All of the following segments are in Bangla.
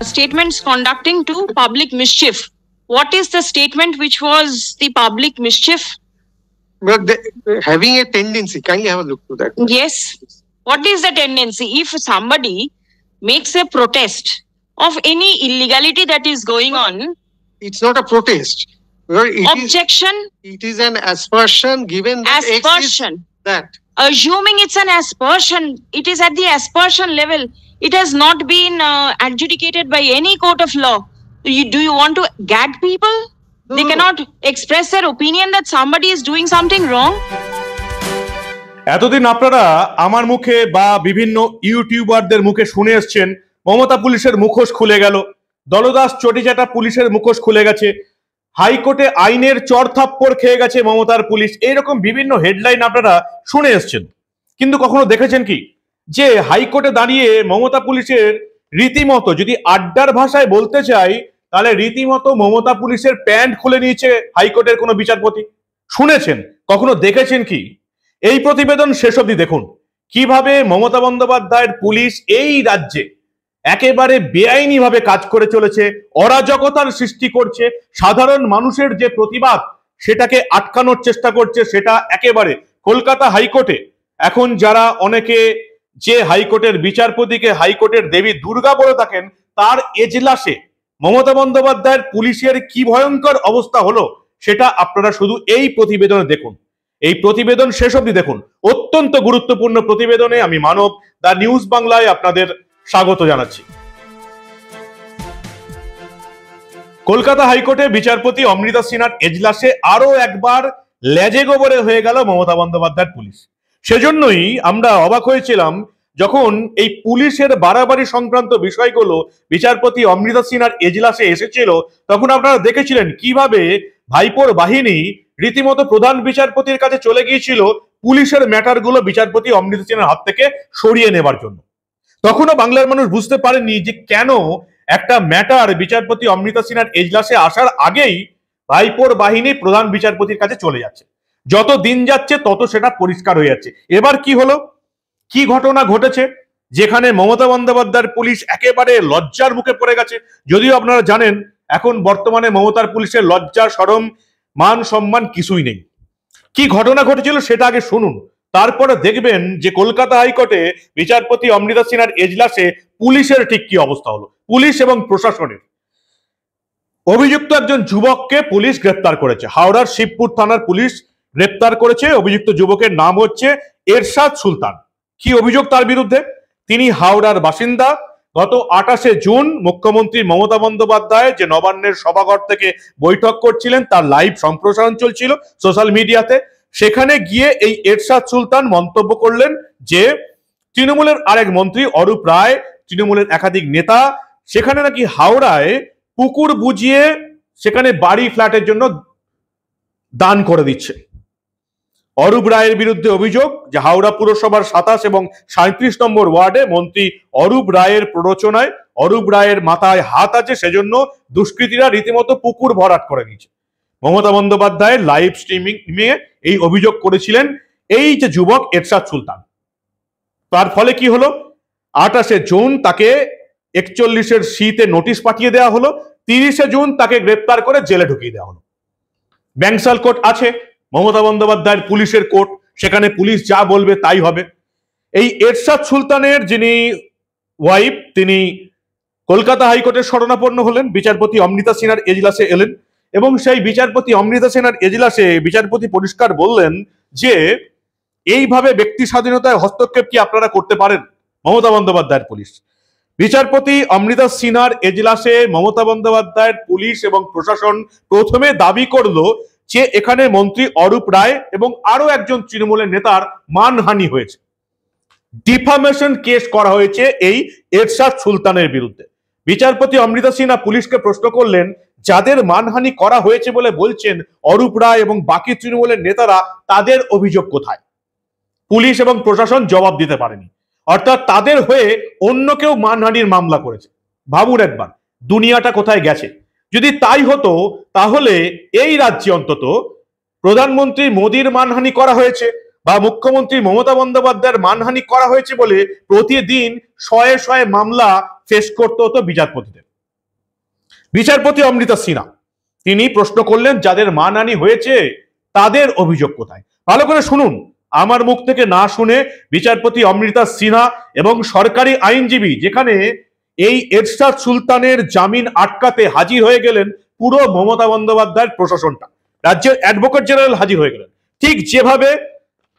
Statements conducting to public mischief. What is the statement which was the public mischief? But having a tendency, kindly have a look to that. Yes. What is the tendency? If somebody makes a protest of any illegality that is going on, it's not a protest. Objection. It is an aspersion given that aspersion. That. Assuming it's an aspersion, it is at the aspersion level. It has not been adjudicated by any court of law. Do you want to gag people? No, they cannot express their opinion that somebody is doing something wrong. এতদিন আপনারা আমার মুখে বা বিভিন্ন ইউটিউবারদের মুখে শুনে এসছেন মমতা পুলিশের মুখোশ খুলে গেল, দলদাস চটিচাটা পুলিশের মুখোশ খুলে গেছে, হাইকোর্টে আইনের চড়থাপ্পড় খেয়ে গেছে মমতার পুলিশ, এইরকম বিভিন্ন হেডলাইন আপনারা শুনে এসছেন। কিন্তু কখনো দেখেছেন কি যে হাইকোর্টে দাঁড়িয়ে মমতা পুলিশের রীতিমতো, যদি আড্ডার ভাষায় বলতে চাই তাহলে রীতিমতো মমতা পুলিশের প্যান্ট খুলে নিয়েছে হাইকোর্টের কোনো বিচারপতি? শুনেছেন? কখনো দেখেছেন কি? এই প্রতিবেদন শেষ অবধি দেখুন কিভাবে মমতা বন্দ্যোপাধ্যায়ের পুলিশ এই রাজ্যে একেবারে বেআইনি ভাবে কাজ করে চলেছে, অরাজকতার সৃষ্টি করছে, সাধারণ মানুষের যে প্রতিবাদ সেটাকে আটকানোর চেষ্টা করছে। সেটা একেবারে কলকাতা হাইকোর্টে এখন যারা অনেকে যে হাইকোর্টের বিচারপতিকে হাইকোর্টের দেবী দুর্গা বলে থাকেন, তার এজলাসে মমতা বন্দ্যোপাধ্যায়ের পুলিশের কি ভয়ঙ্কর অবস্থা হলো সেটা আপনারা শুধু এই প্রতিবেদনে দেখুন। এই প্রতিবেদন শেষ অবধি দেখুন। অত্যন্ত গুরুত্বপূর্ণ প্রতিবেদনে আমি মানব, দা নিউজ বাংলায় আপনাদের স্বাগত জানাচ্ছি। কলকাতা হাইকোর্টে বিচারপতি অমৃতা সিনহার এজলাসে আরো একবার লেজে গোবরে হয়ে গেল মমতা বন্দ্যোপাধ্যায়ের পুলিশ। সেজন্যই আমরা অবাক হয়েছিলাম যখন এই পুলিশের বাড়াবাড়ি সংক্রান্ত বিষয়গুলো বিচারপতি অমৃতা সিনহার এজলাসে এসেছিল, তখন আপনারা দেখেছিলেন কিভাবে ভাইপোর বাহিনী রীতিমতো প্রধান বিচারপতির কাছে চলে গিয়েছিল পুলিশের ম্যাটারগুলো বিচারপতি অমৃতা সিনহার হাত থেকে সরিয়ে নেবার জন্য। তখনও বাংলার মানুষ বুঝতে পারেনি যে কেন একটা ম্যাটার বিচারপতি অমৃতা সিনহার এজলাসে আসার আগেই ভাইপোর বাহিনী প্রধান বিচারপতির কাছে চলে যাচ্ছে। যত দিন যাচ্ছে তত সেটা পরিষ্কার হয়ে যাচ্ছে। এবার কি হলো, কি ঘটনা ঘটেছে যেখানে মমতা বন্দ্যোপাধ্যায়ের পুলিশ একেবারে লজ্জার মুখে পড়ে গেছে। যদিও আপনারা জানেন এখন বর্তমানে মমতার পুলিশের লজ্জা শরম মান সম্মান কিছুই নেই। কি ঘটনা ঘটেছিল সেটা আগে শুনুন, তারপরে দেখবেন যে কলকাতা হাইকোর্টে বিচারপতি অমৃতা সিনহার এজলাসে পুলিশের ঠিক কি অবস্থা হলো, পুলিশ এবং প্রশাসনের। অভিযুক্ত একজন যুবককে পুলিশ গ্রেপ্তার করেছে, হাওড়ার শিবপুর থানার পুলিশ গ্রেপ্তার করেছে। অভিযুক্ত যুবকের নাম হচ্ছে এরশাদ সুলতান। কি অভিযোগ তার বিরুদ্ধে? তিনি হাওড়ার বাসিন্দা। গত 28শে জুন মুখ্যমন্ত্রী মমতা বন্দ্যোপাধ্যায় যে নবান্নের সভাঘর থেকে বৈঠক করছিলেন তার লাইভ সম্প্রসারণ চলছিল সোশ্যাল মিডিয়াতে। সেখানে গিয়ে এই এরশাদ সুলতান মন্তব্য করলেন যে তৃণমূলের আরেক মন্ত্রী অরূপ রায়, তৃণমূলের একাধিক নেতা সেখানে নাকি হাওড়ায় পুকুর বুঝিয়ে সেখানে বাড়ি ফ্ল্যাটের জন্য দান করে দিচ্ছে। অরূপ রায়ের বিরুদ্ধে অভিযোগ যে হাওড়া পুরসভার 27 এবং 37 নম্বর ওয়ার্ডে মন্ত্রী অরূপ রায়ের প্ররোচনায় অরূপ রায়ের মাথায় হাত আছে, সেজন্য দুষ্কৃতীরা রীতিমতো পুকুর ভরাট করে দিয়েছে। মমতা বন্দ্যোপাধ্যায়ের লাইভ স্ট্রিমিং নিয়ে এই অভিযোগ করেছিলেন এই যে যুবক এরশাদ সুলতান। তার ফলে কি হলো, 28শে জুন তাকে 41-এর সিতে নোটিশ পাঠিয়ে দেওয়া হলো, 30শে জুন তাকে গ্রেপ্তার করে জেলে ঢুকিয়ে দেওয়া হলো। ব্যাংসাল কোর্ট আছে মমতা বন্দ্যোপাধ্যায়ের পুলিশের কোর্ট, সেখানে পুলিশ যা বলবে তাই হবে। এই এরশাদ সুলতানের যিনি ওয়াইফ তিনি কলকাতা হাইকোর্টের শরণাপন্ন হলেন, বিচারপতি অমৃতা সিনহার এজলাসে এলেন এবং সেই বিচারপতি অমৃতা সিনহার এজলাসে বিচারপতি পরিষ্কার বললেন যে এইভাবে ব্যক্তি স্বাধীনতায় হস্তক্ষেপ কি আপনারা করতে পারেন মমতা বন্দ্যোপাধ্যায়ের পুলিশ? বিচারপতি অমৃতা সিনহার এজলাসে মমতা বন্দ্যোপাধ্যায়ের পুলিশ এবং প্রশাসন প্রথমে দাবি করলো যে এখানে মন্ত্রী অরূপ রায় এবং আরো একজন তৃণমূলের নেতার মানহানি হয়েছে, ডিফামেশন কেস করা হয়েছে এই এরশাদ সুলতানের বিরুদ্ধে। বিচারপতি অমৃতা সিনহা পুলিশকে প্রশ্ন করলেন যাদের মানহানি করা হয়েছে বলে বলছেন অরূপ রায় এবং বাকি তৃণমূলের নেতারা, তাদের অভিযোগ কোথায়? পুলিশ এবং প্রশাসন জবাব দিতে পারেনি, অর্থাৎ তাদের হয়ে অন্য কেউ মানহানির মামলা করেছে। ভাবুন একবার দুনিয়াটা কোথায় গেছে। যদি তাই হতো তাহলে এই রাজ্যে অন্তত প্রধানমন্ত্রী মোদীর মানহানি করা হয়েছে বা মুখ্যমন্ত্রী মমতা বন্দ্যোপাধ্যায়ের মানহানি করা হয়েছে বলে প্রতিদিন শয়ে শয়ে মামলা ফেস করতে হতো বিচারপতিদের। বিচারপতি অমৃতা সিনহা তিনি প্রশ্ন করলেন যাদের মানহানি হয়েছে তাদের অভিযোগ কোথায়। ভালো করে শুনুন, আমার মুখ থেকে না শুনে বিচারপতি অমৃতা সিনহা এবং সরকারি আইনজীবী যেখানে এই এরশাদ সুলতানের জামিন আটকাতে হাজির হয়ে গেলেন পুরো মমতা বন্দ্যোপাধ্যায়ের প্রশাসনটা, রাজ্যের অ্যাডভোকেট জেনারেল হাজির হয়ে গেলেন,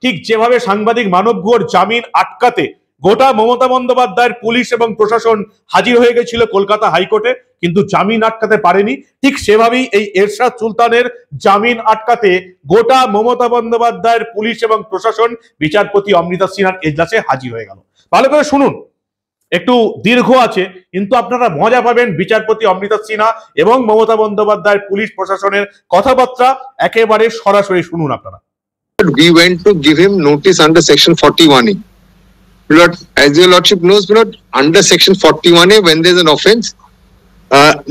ঠিক যেভাবে সাংবাদিক মানব গুহর জামিন আটকাতে গোটা মমতা বন্দ্যোপাধ্যায়ের পুলিশ এবং প্রশাসন হাজির হয়ে গেছিল কলকাতা হাইকোর্টে, কিন্তু জামিন আটকাতে পারেনি, ঠিক সেভাবেই এই এরশাদ সুলতানের জামিন আটকাতে গোটা মমতা বন্দ্যোপাধ্যায়ের পুলিশ এবং প্রশাসন বিচারপতি অমৃতা সিনহার এজলাসে হাজির হয়ে গেল। ভালো করে শুনুন, একটু দীর্ঘ আছে কিন্তু আপনারা মজা পাবেন বিচারপতি অমৃতা সিনহা এবং মমতা বন্দ্যোপাধ্যায়ের পুলিশ প্রশাসনের কথাবার্তা একেবারে সরাসরি শুনুন আপনারা। We went to give him notice under section 41A. Lord, as your lordship knows, Lord, under section 41A, when there's an offence,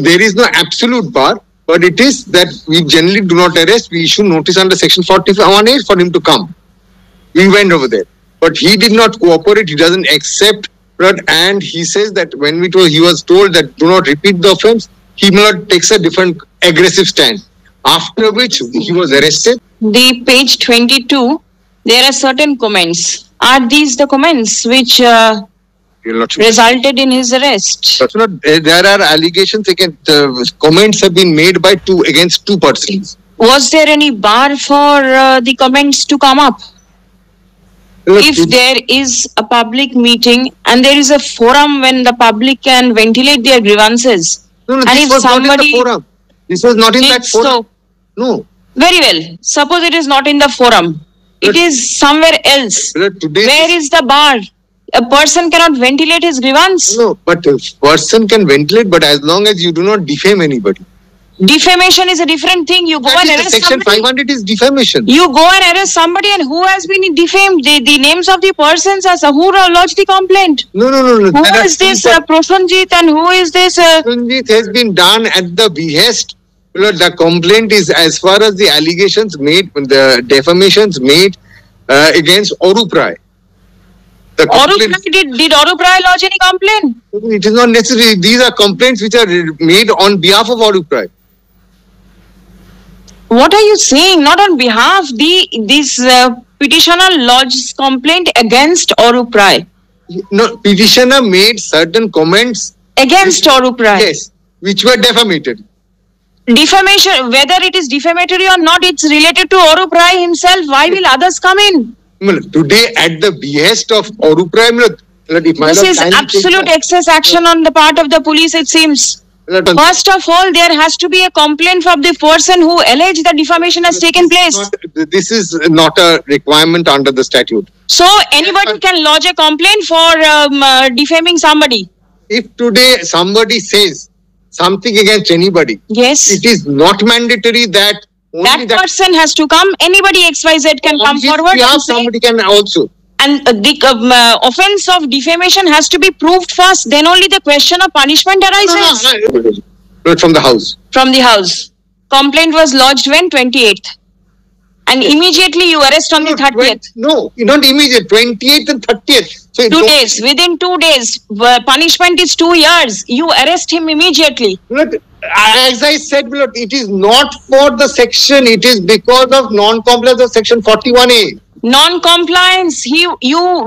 there is no absolute bar, but it is that we generally do not arrest. We issue notice under section 41A for him to come. We went over there, but he did not cooperate. He doesn't accept, Lord, and he says that when he was told that do not repeat the offence, he takes a different aggressive stand. After which he was arrested. The page 22, there are certain comments. Are these the comments which resulted in his arrest? There are allegations against comments have been made by against two persons. Was there any bar for the comments to come up? If there is a public meeting and there is a forum when the public can ventilate their grievances, No, and this if was not in the somebody forum. This was not in that did forum. so, No. very well. Suppose it is not in the forum. It is somewhere else. Today, Where is the bar? A person cannot ventilate his grievance. no, but a person can ventilate, but as long as you do not defame anybody. Defamation is a different thing. You go That and is the arrest section somebody. 500 is defamation. You go and arrest somebody, and who has been defamed? The names of the persons as who lodged the complaint. No. Who There are is this two Prosenjit and who is this? Prosenjit has been done at the behest. Lord, the complaint is as far as the allegations made, the defamations made against Arup Rai. The complaint, Did Arup Rai lodge any complaint? it is not necessary. These are complaints which are made on behalf of Arup Rai. What are you saying? Not on behalf. This petitioner lodged complaint against Arup Rai. No, petitioner made certain comments. Against Arup Rai. Yes, which were defamated. Defamation, whether it is defamatory or not, it's related to Arup Rai himself. Why will others come in? Today, at the behest of Arup Rai, This is absolute excess action on the part of the police, it seems. First of all, there has to be a complaint from the person who alleged the defamation has taken place. This is not a requirement under the statute. So anybody can lodge a complaint for defaming somebody. If today somebody says something against anybody, Yes. it is not mandatory that only That person has to come. Anybody XYZ can come forward and say, somebody can also. and the offense of defamation has to be proved first. Then only the question of punishment arises. From the house. From the house. Complaint was lodged when 28th. And immediately you arrest on the 30th. No, not immediate. 28th and 30th. So 2 days. Within 2 days. Punishment is 2 years. You arrest him immediately. As I said, it is not for the section. It is because of non-compliance of section 41A. Non-compliance.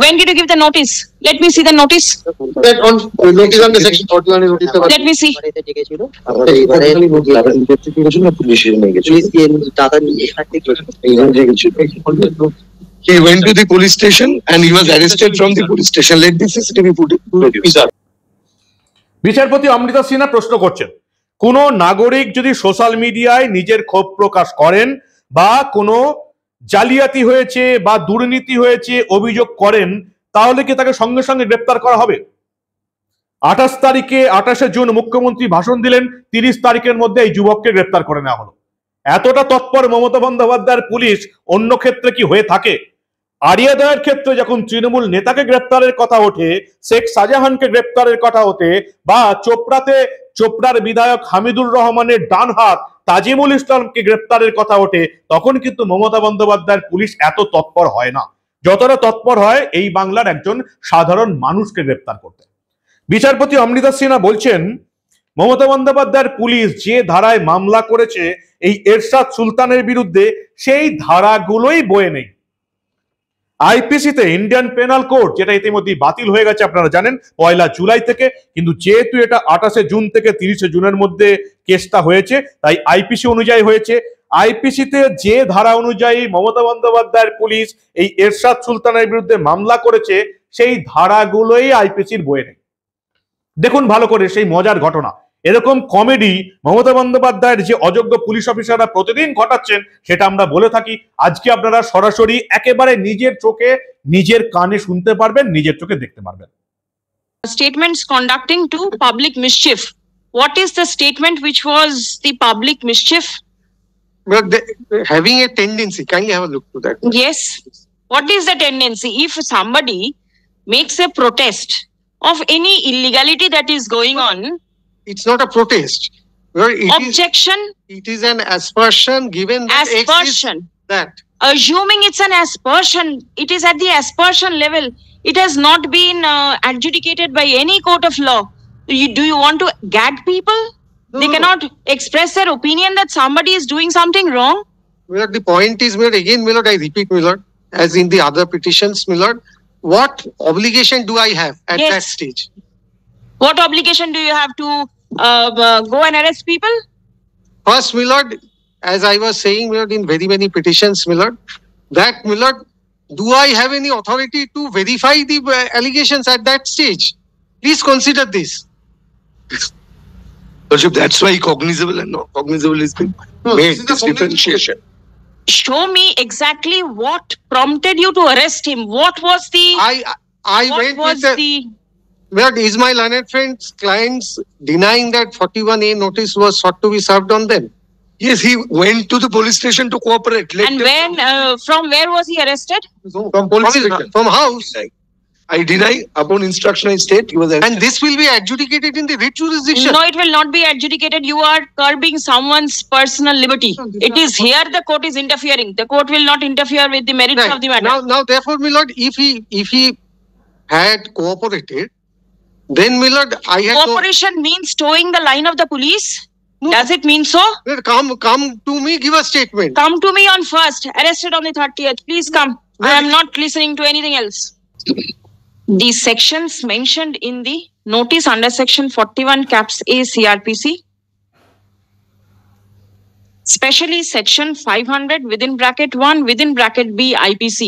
When did you give the notice? Let me see the notice. That on notice under section 41A notice. Let me see. He went to the police station and he was arrested from the police station. Let the CCTV footage. বিচারপতি অমৃতা সিনহা প্রশ্ন করছেন, কোন নাগরিক যদি সোশ্যাল মিডিয়ায় নিজের ক্ষোভ প্রকাশ করেন বা কোনো জালিয়াতি হয়েছে বা দুর্নীতি হয়েছে অভিযোগ করেন, তাহলে কি তাকে সঙ্গে সঙ্গে গ্রেপ্তার করা হবে? 28 জুন মুখ্যমন্ত্রী ভাষণ দিলেন, 30 তারিখের মধ্যে এই যুবককে গ্রেপ্তার করে নেওয়া হলো। এতটা তৎপর মমতা বন্দ্যোপাধ্যায়ের পুলিশ অন্য ক্ষেত্রে কি হয়ে থাকে? আরিয়াদয়ের ক্ষেত্রে যখন তৃণমূল নেতাকে গ্রেপ্তারের কথা ওঠে, শেখ শাহজাহানকে গ্রেপ্তারের কথা ওঠে, বা চোপড়ার বিধায়ক হামিদুর রহমানের ডান হাত তাজিমুল ইসলামকে গ্রেপ্তারের কথা ওঠে, তখন কিন্তু মমতা বন্দ্যোপাধ্যায়ের পুলিশ এত তৎপর হয় না যতটা তৎপর হয় এই বাংলার একজন সাধারণ মানুষকে গ্রেপ্তার করতে। বিচারপতি অমৃতা সিনহা বলছেন, মমতা বন্দ্যোপাধ্যায়ের পুলিশ যে ধারায় মামলা করেছে এই এরশাদ সুলতানের বিরুদ্ধে, সেই ধারাগুলোই বয়ে নেই। আইপিসিতে ইন্ডিয়ান পেনাল কোড, যেটা ইতিমধ্যে বাতিল হয়ে গেছে আপনারা জানেন 1 জুলাই থেকে, কিন্তু যেহেতু এটা 28 জুন থেকে 30 জুনের মধ্যে কেসটা হয়েছে, তাই আইপিসি অনুযায়ী হয়েছে। আইপিসিতে যে ধারা অনুযায়ী মমতা বন্দ্যোপাধ্যায়ের পুলিশ এই এরশাদ সুলতানের বিরুদ্ধে মামলা করেছে, সেই ধারাগুলোই আইপিসির বয়ে নেই। দেখুন ভালো করে সেই মজার ঘটনা। এরকম কমেডি মমতা বন্দ্যোপাধ্যায়ের যে অযোগ্য পুলিশ অফিসাররা প্রতিদিন ঘটাচ্ছেন, সেটা আমরা বলে থাকি। আজকে আপনারা সরাসরি একেবারে নিজের চোখে নিজের কানে শুনতে পারবেন, নিজের চোখে দেখতে পারবেন। Statements conducting to public mischief. What is the statement which was the public mischief? But having a tendency, kindly have a look to that. Yes. What is the tendency? If somebody makes a protest of any illegality that is going on, It's not a protest. Well, objection, it is an aspersion given that X is aspersion. that. Assuming it's an aspersion, it is at the aspersion level. It has not been adjudicated by any court of law. Do you want to gag people? No, They no. cannot express their opinion that somebody is doing something wrong. Milord, the point is, Milord, again, Milord, I repeat, Milord, as in the other petitions, Milord, what obligation do I have at Yes. that stage? What obligation do you have to go and arrest people? First, Milord, as I was saying, Milord, in very many petitions, Milord, that, Milord, do I have any authority to verify the allegations at that stage? Please consider this. Lordship, that's why cognizable and not cognizable is being No, made. this is the This differentiation. Show me exactly what prompted you to arrest him. What was the I what went was with the Milord, is my learned friend's clients denying that 41A notice was sought to be served on them? Yes, he went to the police station to cooperate. Let and them- when from where was he arrested? From police station. From house. I deny upon instruction I state he was And this will be adjudicated in the writ jurisdiction. No, it will not be adjudicated. You are curbing someone's personal liberty. It is here the court is interfering. The court will not interfere with the merits Right. of the matter. Now, therefore, Milord, if he had cooperated, then Milord, I had Cooperation means towing the line of the police. No. Does it mean so? come to me, give a statement. Come to me on 1st, arrested on the 30th. Please come. I am not listening to anything else. The sections mentioned in the notice under section 41 caps A CRPC, especially section 500 within bracket 1 within bracket B IPC,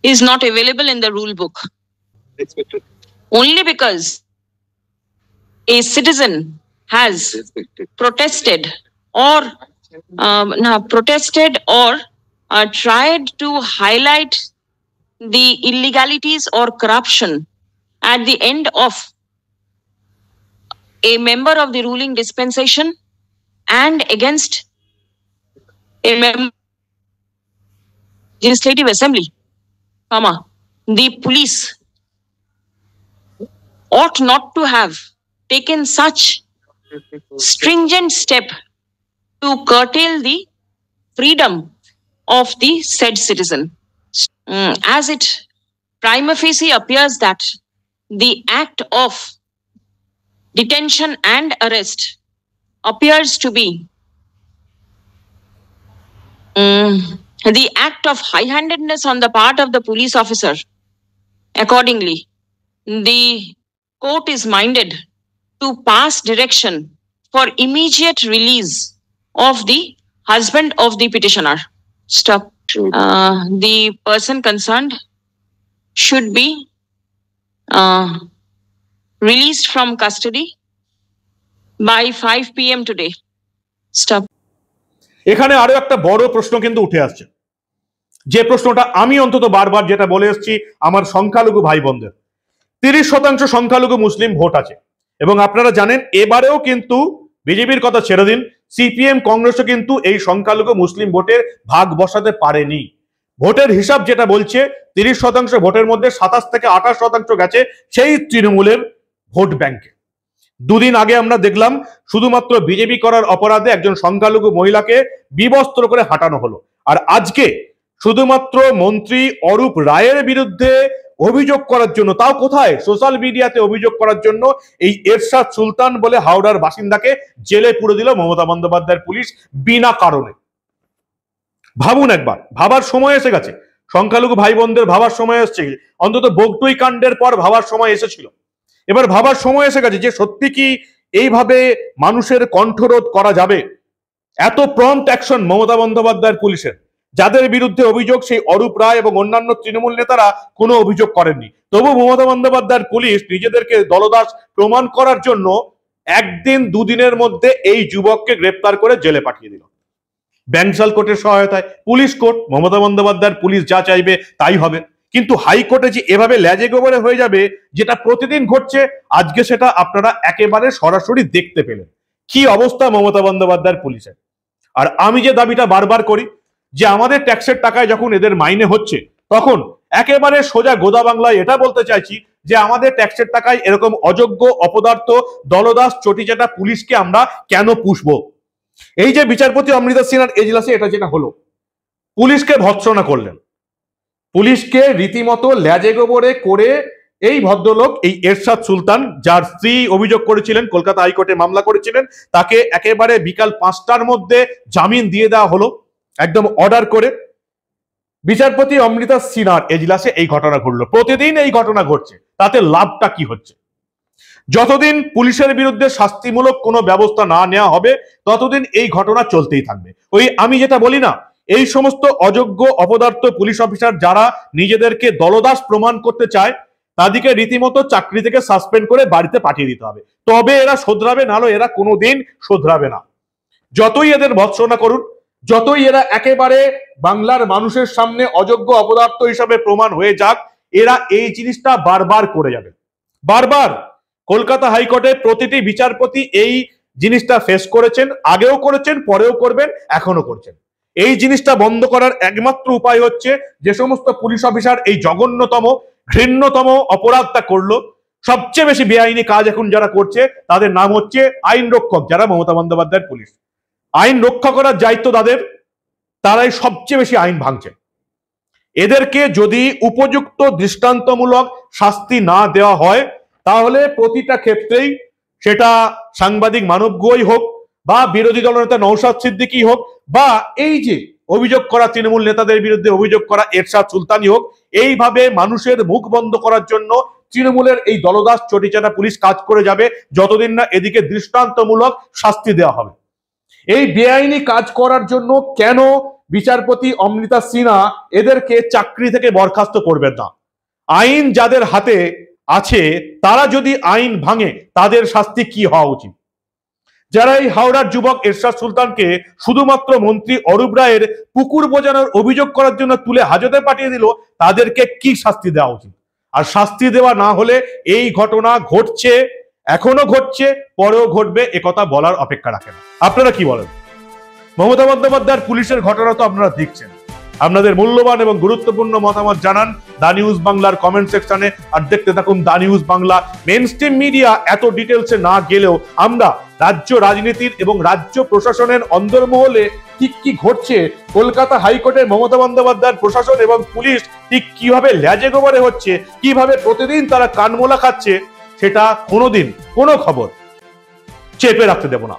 is not available in the rule book. respected. Only because a citizen has Respected. protested or tried to highlight the illegalities or corruption at the end of a member of the ruling dispensation and against a member of the legislative assembly, the police ought not to have taken such stringent step to curtail the freedom of the said citizen. As it prima facie appears that the act of detention and arrest appears to be the act of high-handedness on the part of the police officer. Accordingly, the court is minded to pass direction for immediate release of the husband of the petitioner. Stop. The person concerned should be released from custody by 5 p.m. today. Stop. এখানে আরো একটা বড় প্রশ্ন কিন্তু উঠে আসছে, যে প্রশ্নটা আমি অন্তত বারবার যেটা বলে এসেছি আমার সংখ্যালঘু ভাই বোনদের। 30% সংখ্যালঘু মুসলিম ভোট আছে এবং আপনারা জানেন এবারেও কিন্তু বিজেপির কথা ছেড়ে দিন, সিপিএম কংগ্রেসও কিন্তু এই সংখ্যালঘু মুসলিম ভোটের ভাগ বসাতে পারেনি। ভোটের হিসাব যেটা বলছে 30% ভোটের মধ্যে 27 থেকে 28% গেছে সেই তৃণমূলের ভোট ব্যাংকে। দুদিন আগে আমরা দেখলাম শুধুমাত্র বিজেপি করার অপরাধে একজন সংখ্যালঘু মহিলাকে বিবস্ত্র করে হাঁটানো হলো, আর আজকে শুধুমাত্র মন্ত্রী অরূপ রায়ের বিরুদ্ধে অভিযোগ করার জন্য, তাও কোথায়, সোশ্যাল মিডিয়াতে অভিযোগ করার জন্য এই এরশাদ সুলতান বলে হাওড়ার বাসিন্দাকে জেলে পুরে দিল মমতা বন্দ্যোপাধ্যায়ের পুলিশ বিনা কারণে। ভাবুন একবার, ভাবার সময় এসে গেছে, সংখ্যালঘু ভাই বোনদের ভাবার সময় এসেছে, অন্তত বগটুই কাণ্ডের পর ভাবার সময় এসেছিল, এবার ভাবার সময় এসে গেছে যে সত্যি কি এইভাবে মানুষের কণ্ঠরোধ করা যাবে? এত প্রম্পট অ্যাকশন মমতা বন্দ্যোপাধ্যায়ের পুলিশের, যাদের বিরুদ্ধে অভিযোগ সেই অরূপ রায় এবং অন্যান্য তৃণমূল নেতারা কোনো অভিযোগ করেননি, তবু মমতা বন্দ্যোপাধ্যায়ের পুলিশ নিজেদেরকে দলদাস প্রমাণ করার জন্য একদিন দুদিনের মধ্যে এই যুবককে গ্রেপ্তার করে জেলে পাঠিয়ে দিল ব্যাংশাল কোর্টের সহায়তায়। পুলিশ কোর্ট, মমতা বন্দ্যোপাধ্যায়ের পুলিশ যা চাইবে তাই হবে। কিন্তু হাইকোর্টে যে এভাবে ল্যাজে গোবরে হয়ে যাবে, যেটা প্রতিদিন ঘটছে, আজকে সেটা আপনারা একেবারে সরাসরি দেখতে পেলেন। কি অবস্থা মমতা বন্দ্যোপাধ্যায়ের পুলিশের। আর আমি যে দাবিটা বারবার করি যে আমাদের ট্যাক্সের টাকায় যখন এদের মাইনে হচ্ছে, তখন একেবারে সোজা গোদা বাংলায় এটা বলতে চাইছি যে আমাদের ট্যাক্সের টাকায় এরকম অযোগ্য, অপদার্থ, দলদাস, চটিচাটা পুলিশকে আমরা কেন পুষবো? এই যে বিচারপতি অমৃতা সিনহার এজলাসে এটা যেটা হলো, পুলিশকে ভৎসনা করলেন, পুলিশকে রীতিমতো ল্যাজে গোবরে করে এই ভদ্রলোক, এই এরশাদ সুলতান, যার স্ত্রী অভিযোগ করেছিলেন, কলকাতা হাইকোর্টে মামলা করেছিলেন, তাকে একেবারে বিকাল 5টার মধ্যে জামিন দিয়ে দেওয়া হলো একদম অর্ডার করে। বিচারপতি অমৃতা সিনহার এজলাসে এই ঘটনা ঘটলো। প্রতিদিন এই ঘটনা ঘটছে, তাতে লাভটা কি হচ্ছে? যতদিন পুলিশের বিরুদ্ধে শাস্তিমূলক কোনো ব্যবস্থা না নেওয়া হবে, ততদিন এই ঘটনা চলতেই থাকবে। ওই আমি যেটা বলি না, এই সমস্ত অযোগ্য, অপদার্থ পুলিশ অফিসার যারা নিজেদেরকে দলদাস প্রমাণ করতে চায়, তাদেরকে রীতিমতো চাকরি থেকে সাসপেন্ড করে বাড়িতে পাঠিয়ে দিতে হবে, তবে এরা শোধরাবে, নাহলে এরা কোনোদিন শোধরাবে না। যতই এদের ভৎসনা করুন, যতই এরা একেবারে বাংলার মানুষের সামনে অযোগ্য, অপদার্থ হিসাবে প্রমাণ হয়ে যাক, এরা এই জিনিসটা বারবার করে যাবে। বারবার কলকাতা হাইকোর্টে প্রতিটি বিচারপতি এই জিনিসটা ফেস করেছেন, আগেও করেছেন, পরেও করবেন, এখনো করছেন। এই জিনিসটা বন্ধ করার একমাত্র উপায় হচ্ছে, যে সমস্ত পুলিশ অফিসার এই জঘন্যতম, ঘৃণ্যতম অপরাধটা করলো, সবচেয়ে বেশি বেআইনি কাজ এখন যারা করছে, তাদের নাম হচ্ছে আইন রক্ষক, যারা মমতা বন্দ্যোপাধ্যায়ের পুলিশ। আইন রক্ষা করার দায়িত্ব তাদের, তারাই সবচেয়ে বেশি আইন ভাঙছে। এদেরকে যদি উপযুক্ত দৃষ্টান্তমূলক শাস্তি না দেওয়া হয়, তাহলে প্রতিটা ক্ষেত্রেই, সেটা সাংবাদিক মানব গোয়াই হোক, বা বিরোধী দলনেতা নওশাদ সিদ্দিকী হোক, বা এই যে অভিযোগ করা তৃণমূল নেতাদের বিরুদ্ধে অভিযোগ করা এরশাদ সুলতানি হোক, এইভাবে মানুষের মুখ বন্ধ করার জন্য তৃণমূলের এই দলদাস চটিচাটা পুলিশ কাজ করে যাবে, যতদিন না এদিকে দৃষ্টান্তমূলক শাস্তি দেওয়া হবে। এই বেআইনি কাজ করার জন্য কেন বিচারপতি অমৃতা সিনহা এদেরকে চাকরি থেকে বরখাস্ত করবেন না? আইন যাদের হাতে আছে, তারা যদি আইন ভাঙে, তাদের শাস্তি কি হওয়া উচিত? যারা এই হাওড়ার যুবক এরশাদ সুলতানকে শুধুমাত্র মন্ত্রী অরূপ রায়ের পুকুর বোঝানোর অভিযোগ করার জন্য তুলে হাজতে পাঠিয়ে দিল, তাদেরকে কি শাস্তি দেওয়া উচিত? আর শাস্তি দেওয়া না হলে এই ঘটনা ঘটছে, এখনো ঘটছে, পরেও ঘটবে, একথা বলার অপেক্ষা রাখে না। আপনারা কি বলেন? মমতা বন্দ্যোপাধ্যায়ের পুলিশের ঘটনা তো আপনারা দেখছেন। আপনাদের মূল্যবান এবং গুরুত্বপূর্ণ মতামত জানান দা নিউজ বাংলার কমেন্ট সেকশনে, আর দেখতে থাকুন the news Bangla. Mainstream media এত ডিটেলসে না গেলেও আমরা রাজ্য রাজনীতির এবং রাজ্য প্রশাসনের অন্দরমহলে ঠিক কি ঘটছে, কলকাতা হাইকোর্টের মমতা বন্দ্যোপাধ্যায়ের প্রশাসন এবং পুলিশ ঠিক কিভাবে ল্যাজে গোবরে হচ্ছে, কিভাবে প্রতিদিন তারা কানমোলা খাচ্ছে, সেটা কোনোদিন কোনো খবর চেপে রাখতে দেব না।